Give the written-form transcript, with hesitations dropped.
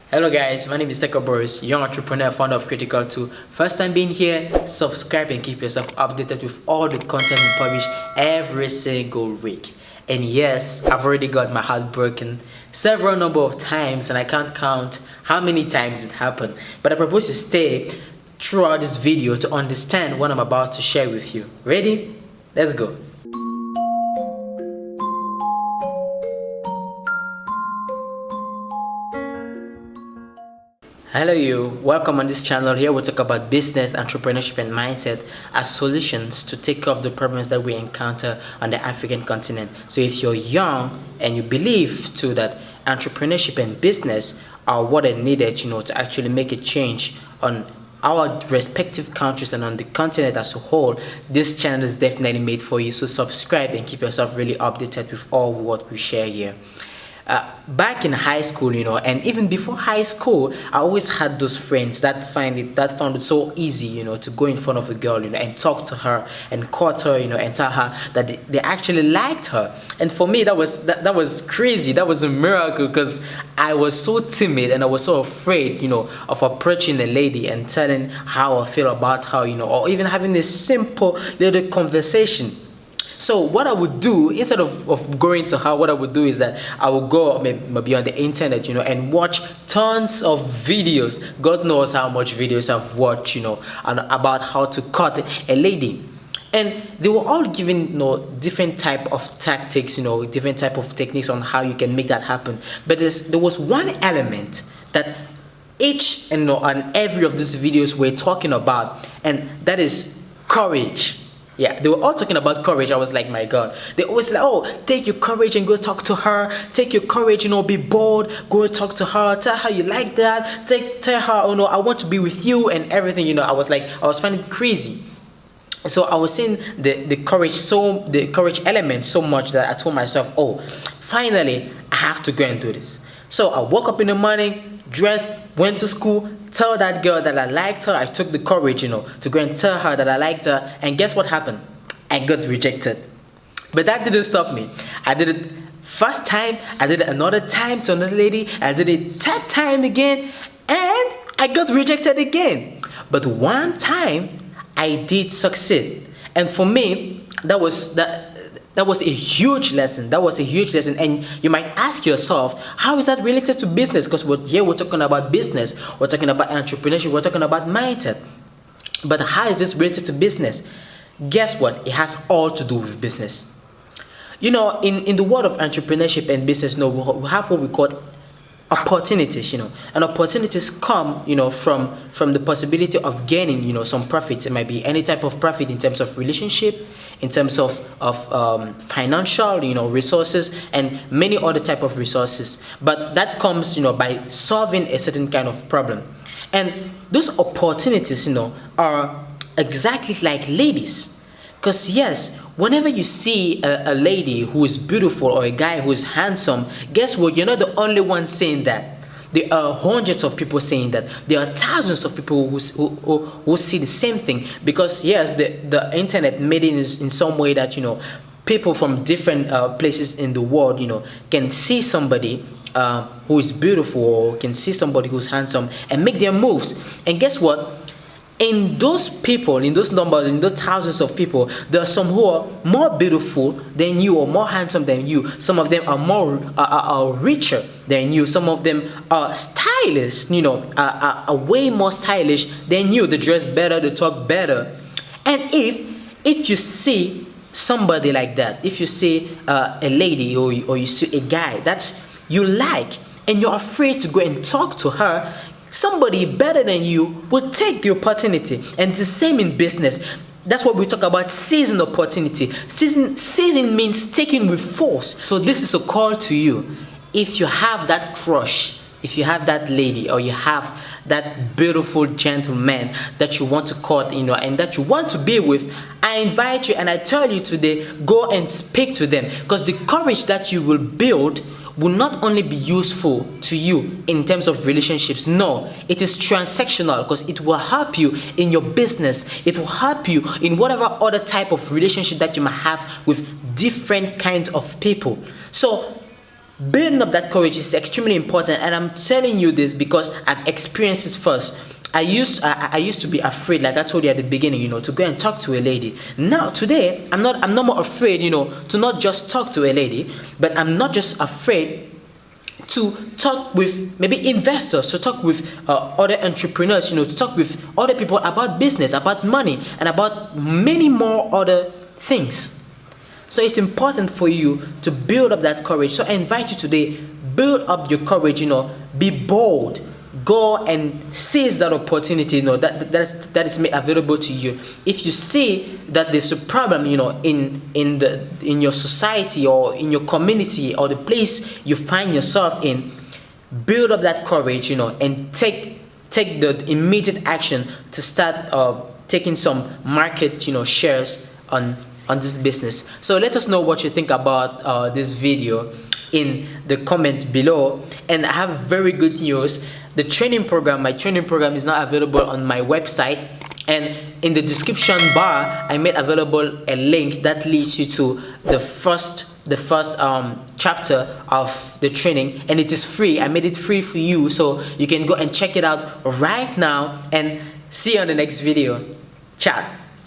Hello guys, my name is Teko Boris, young entrepreneur, founder of Critical 2. First time being here, subscribe and keep yourself updated with all the content we publish every single week. And yes, I've already got my heart broken several number of times and I can't count how many times it happened. But I propose to stay throughout this video to understand what I'm about to share with you. Ready? Let's go. Hello you, welcome on this channel. Here we'll talk about business, entrepreneurship and mindset as solutions to take care of the problems that we encounter on the African continent. So if you're young and you believe too that entrepreneurship and business are what are needed, to actually make a change on our respective countries and on the continent as a whole, this channel is definitely made for you. So subscribe and keep yourself really updated with all what we share here. Back in high school, and even before high school, I always had those friends that found it so easy, to go in front of a girl, and talk to her and court her, and tell her that they actually liked her. And for me, that was crazy. That was a miracle because I was so timid and I was so afraid, of approaching a lady and telling how I feel about her, or even having a simple little conversation. So what I would do, instead of going to her, what I would do is that I would go maybe on the internet, and watch tons of videos. God knows how much videos I've watched, and about how to court a lady. And they were all given, different type of tactics, different type of techniques on how you can make that happen. But there was one element that each and every of these videos were talking about, and that is courage. Yeah, they were all talking about courage. I was like, my God. They always like, oh, take your courage and go talk to her. Take your courage, be bold. Go talk to her. Tell her you like that. Tell her, I want to be with you and everything. I was finding it crazy. So I was seeing the courage element so much that I told myself, oh, finally, I have to go and do this. So I woke up in the morning, dressed, went to school, tell that girl that I liked her. I took the courage, to go and tell her that I liked her. And guess what happened? I got rejected. But that didn't stop me. I did it first time. I did it another time to another lady. I did it third time again. And I got rejected again. But one time, I did succeed. And for me, that was a huge lesson. That was a huge lesson. And you might ask yourself, how is that related to business? Because we're talking about business. We're talking about entrepreneurship. We're talking about mindset. But how is this related to business? Guess what? It has all to do with business. In the world of entrepreneurship and business, we have what we call opportunities, and opportunities come, from the possibility of gaining, some profits. It might be any type of profit in terms of relationship, in terms of financial, resources, and many other type of resources. But that comes, by solving a certain kind of problem. And those opportunities, are exactly like ladies. Because yes, whenever you see a lady who is beautiful or a guy who is handsome, guess what? You're not the only one saying that. There are hundreds of people saying that. There are thousands of people who see the same thing. Because yes, the internet made it in some way that, people from different places in the world, can see somebody who is beautiful or can see somebody who's handsome and make their moves. And guess what? In those people, in those numbers, in those thousands of people, there are some who are more beautiful than you or more handsome than you. Some of them are richer than you. Some of them are stylish, are way more stylish than you. They dress better, they talk better. And if you see somebody like that, if you see a lady or you see a guy that you like and you're afraid to go and talk to her, somebody better than you will take the opportunity. And the same in business. That's what we talk about, seizing opportunity. Seizing means taking with force. So this is a call to you. If you have that crush, if you have that lady, or you have that beautiful gentleman that you want to court, and that you want to be with, I invite you and I tell you today, go and speak to them. Because the courage that you will build will not only be useful to you in terms of relationships. No, it is transactional because it will help you in your business. It will help you in whatever other type of relationship that you might have with different kinds of people. So Building up that courage is extremely important, and I'm telling you this because I've experienced it first. I used to be afraid, like I told you at the beginning, to go and talk to a lady. Now today, I'm no more afraid, to not just talk to a lady, but I'm not just afraid to talk with maybe investors, to talk with other entrepreneurs, to talk with other people about business, about money, and about many more other things. So it's important for you to build up that courage. So I invite you today, build up your courage, be bold. Go and seize that opportunity, that is made available to you. If you see that there's a problem, in your society or in your community or the place you find yourself in, build up that courage, and take the immediate action to start taking some market, shares on this business. So let us know what you think about this video in the comments below. And I have very good news. My training program is now available on my website, and in the description bar I made available a link that leads you to the first chapter of the training, and it is free. I made it free for you, so you can go and check it out right now, and see you on the next video. Ciao.